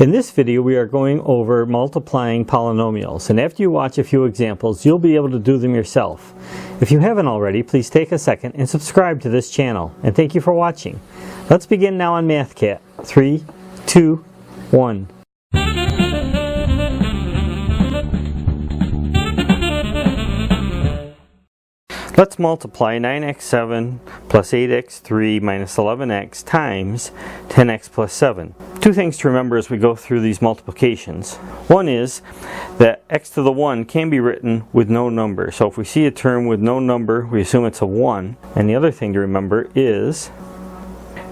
In this video we are going over multiplying polynomials, and after you watch a few examples you'll be able to do them yourself. If you haven't already, please take a second and subscribe to this channel, and thank you for watching. Let's begin now on MathCat. 3, 2, 1. Let's multiply 9x7 plus 8x3 minus 11x times 10x plus 7. Two things to remember as we go through these multiplications. One is that x to the 1 can be written with no number. So if we see a term with no number, we assume it's a 1. And the other thing to remember is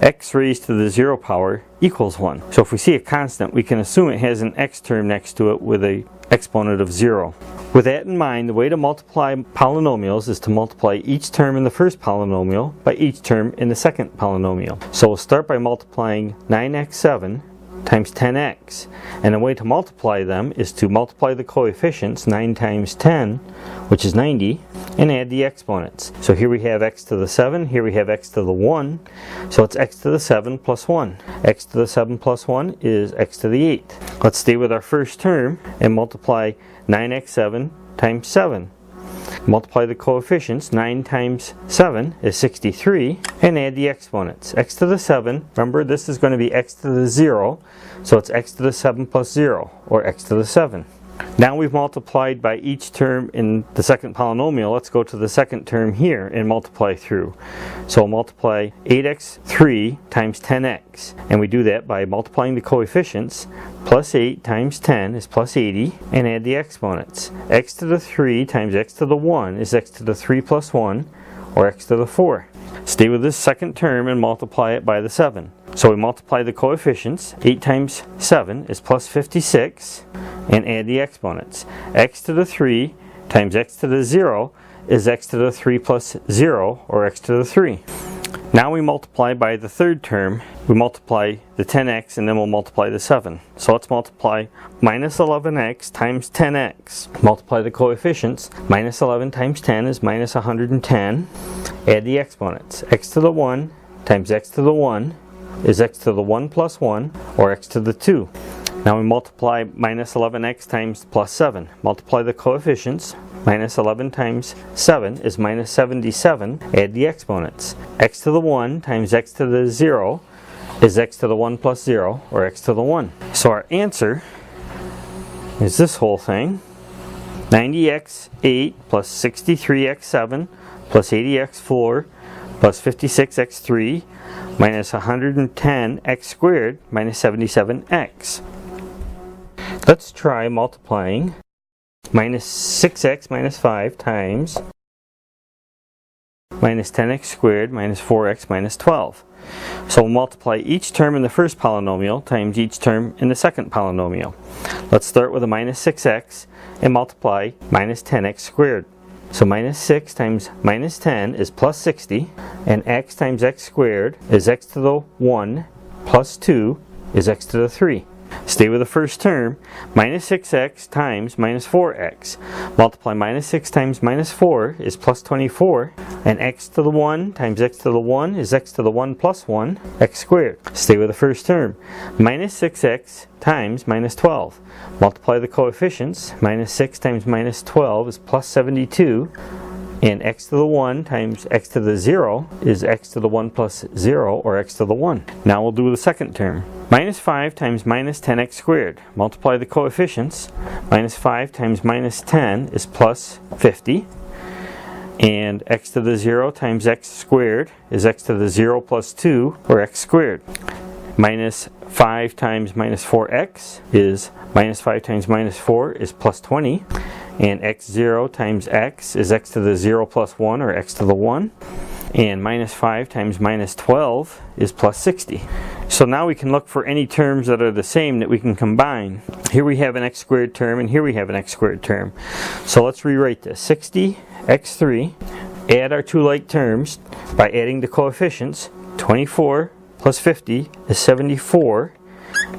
x raised to the 0 power equals 1. So if we see a constant, we can assume it has an x term next to it with an exponent of 0. With that in mind, the way to multiply polynomials is to multiply each term in the first polynomial by each term in the second polynomial. So we'll start by multiplying 9x7 times 10x. And the way to multiply them is to multiply the coefficients, 9 times 10, which is 90, and add the exponents. So here we have x to the 7, here we have x to the 1, so it's x to the 7 plus 1. X to the 7 plus 1 is x to the 8. Let's stay with our first term and multiply 9x7 times 7. Multiply the coefficients, 9 times 7 is 63, and add the exponents. X to the 7, remember this is going to be x to the 0, so it's x to the 7 plus 0, or x to the 7. Now we've multiplied by each term in the second polynomial. Let's go to the second term here and multiply through. So we'll multiply 8x3 times 10x. And we do that by multiplying the coefficients. Plus 8 times 10 is plus 80. And add the exponents. X to the 3 times x to the 1 is x to the 3 plus 1, or x to the 4. Stay with this second term and multiply it by the 7. So we multiply the coefficients. 8 times 7 is plus 56, and add the exponents. X to the 3 times x to the 0 is x to the 3 plus 0, or x to the 3. Now we multiply by the third term. We multiply the 10x and then we'll multiply the 7. So let's multiply minus 11x times 10x. Multiply the coefficients. Minus 11 times 10 is minus 110. Add the exponents. X to the 1 times x to the 1 is x to the 1 plus 1, or x to the 2. Now we multiply minus 11x times plus 7. Multiply the coefficients. Minus 11 times 7 is minus 77. Add the exponents. X to the 1 times x to the 0 is x to the 1 plus 0, or x to the 1. So our answer is this whole thing. 90x8 plus 63x7 plus 80x4 plus 56x3 minus 110x squared minus 77x. Let's try multiplying minus 6x minus 5 times minus 10x squared minus 4x minus 12. So we'll multiply each term in the first polynomial times each term in the second polynomial. Let's start with a minus 6x and multiply minus 10x squared. So minus 6 times minus 10 is plus 60, and x times x squared is x to the 1 plus 2 is x to the 3. Stay with the first term. Minus 6x times minus 4x. Multiply minus 6 times minus 4 is plus 24. And x to the 1 times x to the 1 is x to the 1 plus 1, x squared. Stay with the first term. Minus 6x times minus 12. Multiply the coefficients. Minus 6 times minus 12 is plus 72. And x to the 1 times x to the 0 is x to the 1 plus 0, or x to the 1. Now we'll do the second term. Minus 5 times minus 10x squared. Multiply the coefficients. Minus 5 times minus 10 is plus 50. And x to the 0 times x squared is x to the 0 plus 2, or x squared. Minus 5 times minus 4x is minus 5 times minus 4 is plus 20. And x0 times x is x to the 0 plus 1, or x to the 1. And minus 5 times minus 12 is plus 60. So now we can look for any terms that are the same that we can combine. Here we have an x squared term, and here we have an x squared term. So let's rewrite this. 60x3. Add our two like terms by adding the coefficients. 24 plus 50 is 74.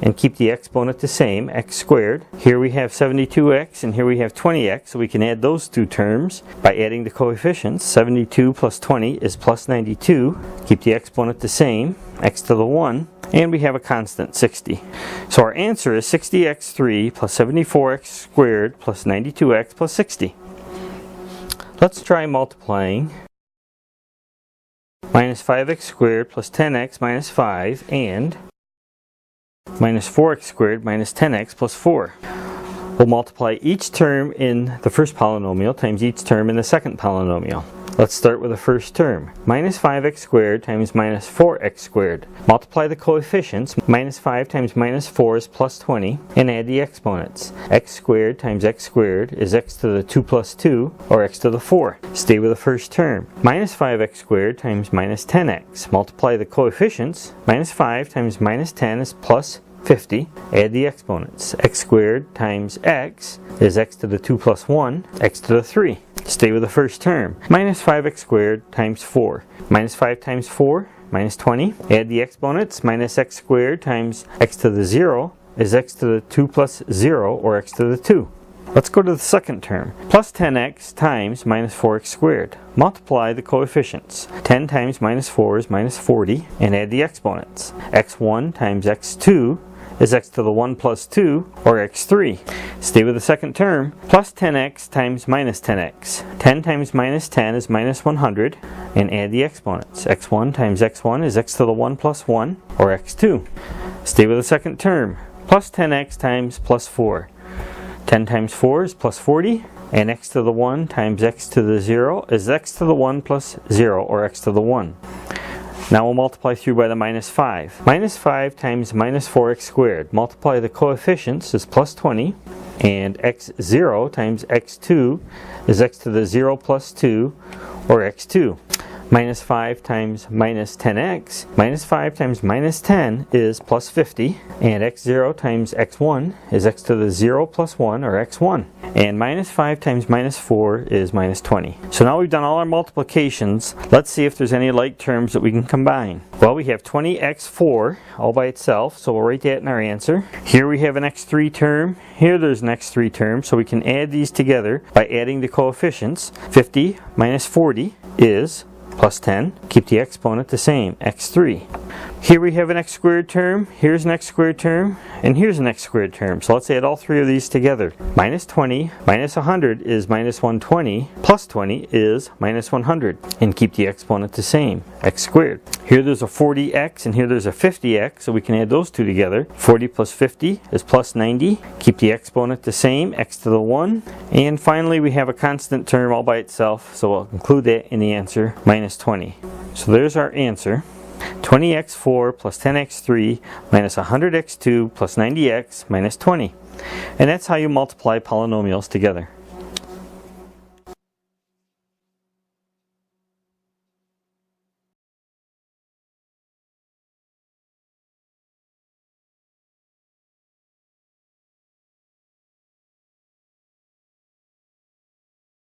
And keep the exponent the same, x squared. Here we have 72x and here we have 20x, so we can add those two terms by adding the coefficients. 72 plus 20 is plus 92. Keep the exponent the same, x to the 1. and we have a constant 60. So our answer is 60x3 plus 74x squared plus 92x plus 60. Let's try multiplying minus 5x squared plus 10x minus 5 and minus 4x squared minus 10x plus 4. We'll multiply each term in the first polynomial times each term in the second polynomial. Let's start with the first term. Minus 5x squared times minus 4x squared. Multiply the coefficients. Minus 5 times minus 4 is plus 20, and add the exponents. X squared times x squared is x to the 2 plus 2, or x to the 4. Stay with the first term. Minus 5x squared times minus 10x. Multiply the coefficients. Minus 5 times minus 10 is plus 50. Add the exponents. X squared times x is x to the 2 plus 1, x to the 3. Stay with the first term. Minus 5x squared times 4. Minus 5 times 4, minus 20. Add the exponents. Minus x squared times x to the 0 is x to the 2 plus 0, or x to the 2. Let's go to the second term. Plus 10x times minus 4x squared. Multiply the coefficients. 10 times minus 4 is minus 40, and add the exponents. x1 times x2 is x to the 1 plus 2, or x3. Stay with the second term. Plus 10x times minus 10x. 10 times minus 10 is minus 100, and add the exponents. x1 times x1 is x to the 1 plus 1, or x2. Stay with the second term. Plus 10x times plus 4. 10 times 4 is plus 40, and x to the 1 times x to the 0 is x to the 1 plus 0, or x to the 1. Now we'll multiply through by the minus 5. Minus 5 times minus 4x squared. Multiply the coefficients is plus 20, and x0 times x2 is x to the 0 plus 2, or x2. Minus 5 times minus 10x. Minus 5 times minus 10 is plus 50, and x0 times x1 is x to the 0 plus 1, or x1. And minus 5 times minus 4 is minus 20. So now we've done all our multiplications. Let's see if there's any like terms that we can combine. Well, we have 20x4 all by itself, so we'll write that in our answer. Here we have an x3 term. Here there's an x3 term, so we can add these together by adding the coefficients. 50 minus 40 is plus 10. Keep the exponent the same, x3. Here we have an x squared term, here's an x squared term, and here's an x squared term. So let's add all three of these together. Minus 20 minus 100 is minus 120, plus 20 is minus 100. And keep the exponent the same, x squared. Here there's a 40x and here there's a 50x, so we can add those two together. 40 plus 50 is plus 90. Keep the exponent the same, x to the 1. And finally we have a constant term all by itself, so we'll include that in the answer, minus 20. So there's our answer. 20x4 plus 10x3 minus 100x2 plus 90x minus 20. And that's how you multiply polynomials together.